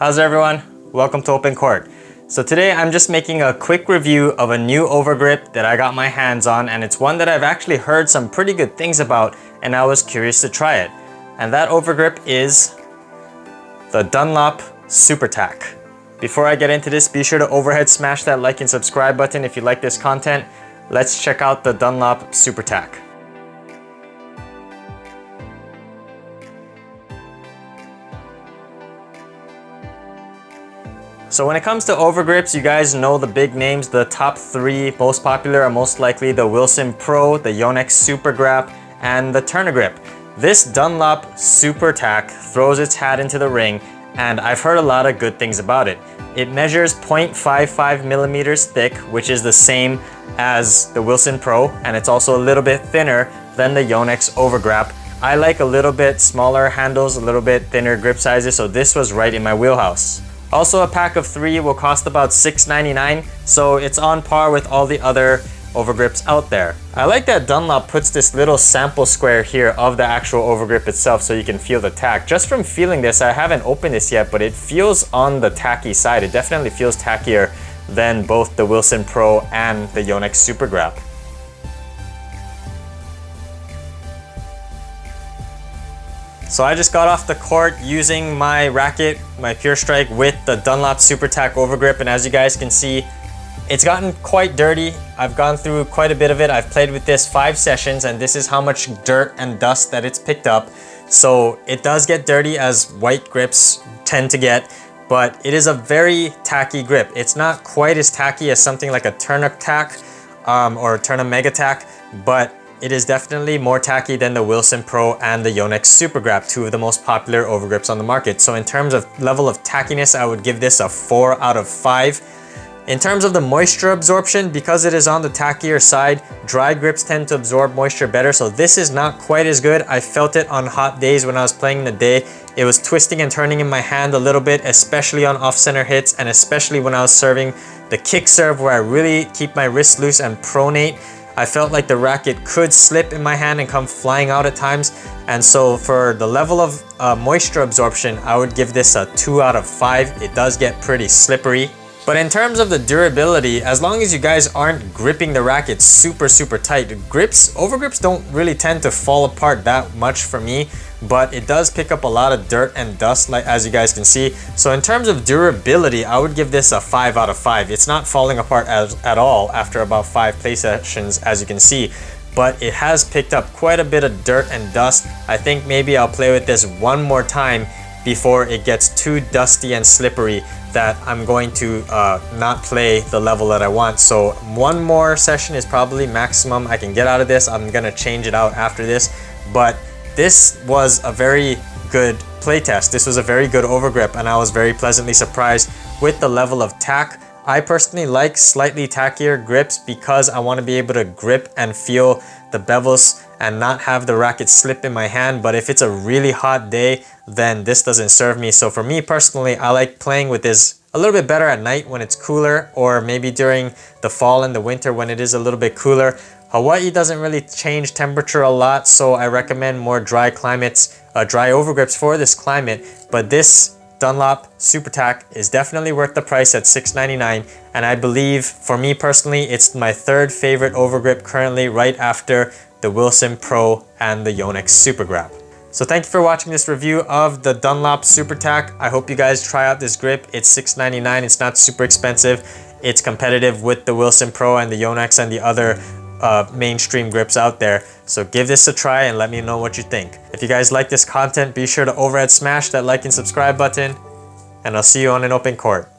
How's everyone? Welcome to Open Court. So today I'm just making a quick review of a new overgrip that I got my hands on, and it's one that I've actually heard some pretty good things about and I was curious to try it. And that overgrip is the Dunlop Super Tac. Before I get into this, be sure to overhead smash that like and subscribe button if you like this content. Let's check out the Dunlop Super Tac. So when it comes to overgrips, you guys know the big names. The top three most popular are most likely the Wilson Pro, the Yonex Super Grap, and the Grip. This Dunlop Super Tac throws its hat into the ring, and I've heard a lot of good things about it. It measures 0.55 millimeters thick, which is the same as the Wilson Pro, and it's also a little bit thinner than the Yonex Overgrap. I like a little bit smaller handles, a little bit thinner grip sizes, so this was right in my wheelhouse. Also, a pack of 3 will cost about $6.99, so it's on par with all the other overgrips out there. I like that Dunlop puts this little sample square here of the actual overgrip itself so you can feel the tack. Just from feeling this, I haven't opened this yet, but it feels on the tacky side. It definitely feels tackier than both the Wilson Pro and the Yonex Super Grap. So I just got off the court using my racket, my Pure Strike, with the Dunlop Super Tac overgrip, and as you guys can see, it's gotten quite dirty. I've gone through quite a bit of it. I've played with this 5 sessions, and this is how much dirt and dust that it's picked up. So it does get dirty, as white grips tend to get, but it is a very tacky grip. It's not quite as tacky as something like a Turner Tac or a Turner Mega Tac, but it is definitely more tacky than the Wilson Pro and the Yonex Super Grap, 2 of the most popular overgrips on the market. So in terms of level of tackiness, I would give this a 4 out of 5. In terms of the moisture absorption, because it is on the tackier side, dry grips tend to absorb moisture better, so this is not quite as good. I felt it on hot days when I was playing in the day. It was twisting and turning in my hand a little bit, especially on off-center hits, and especially when I was serving the kick serve where I really keep my wrist loose and pronate. I felt like the racket could slip in my hand and come flying out at times, and so for the level of moisture absorption, I would give this a 2 out of 5. It does get pretty slippery. But in terms of the durability, as long as you guys aren't gripping the racket super tight, overgrips don't really tend to fall apart that much for me, but it does pick up a lot of dirt and dust, like as you guys can see. So in terms of durability, I would give this a 5 out of 5. It's not falling apart at all after about 5 play sessions, as you can see, but it has picked up quite a bit of dirt and dust. I think maybe I'll play with this one more time before it gets too dusty and slippery that I'm going to not play the level that I want. So one more session is probably maximum I can get out of this. I'm gonna change it out after this, but this was a very good play test. This was a very good overgrip, and I was very pleasantly surprised with the level of tack. I personally like slightly tackier grips because I want to be able to grip and feel the bevels and not have the racket slip in my hand. But if it's a really hot day, then this doesn't serve me. So for me personally, I like playing with this a little bit better at night when it's cooler, or maybe during the fall and the winter when it is a little bit cooler. Hawaii doesn't really change temperature a lot, so I recommend more dry climates, dry overgrips for this climate. But this Dunlop Super Tac is definitely worth the price at $6.99, and I believe for me personally, it's my 3rd favorite overgrip currently, right after the Wilson Pro and the Yonex Super Grap. So thank you for watching this review of the Dunlop Super Tac. I hope you guys try out this grip. It's $6.99. It's not super expensive. It's competitive with the Wilson Pro and the Yonex and the other mainstream grips out there. So give this a try and let me know what you think. If you guys like this content, be sure to overhead smash that like and subscribe button, and I'll see you on an open court.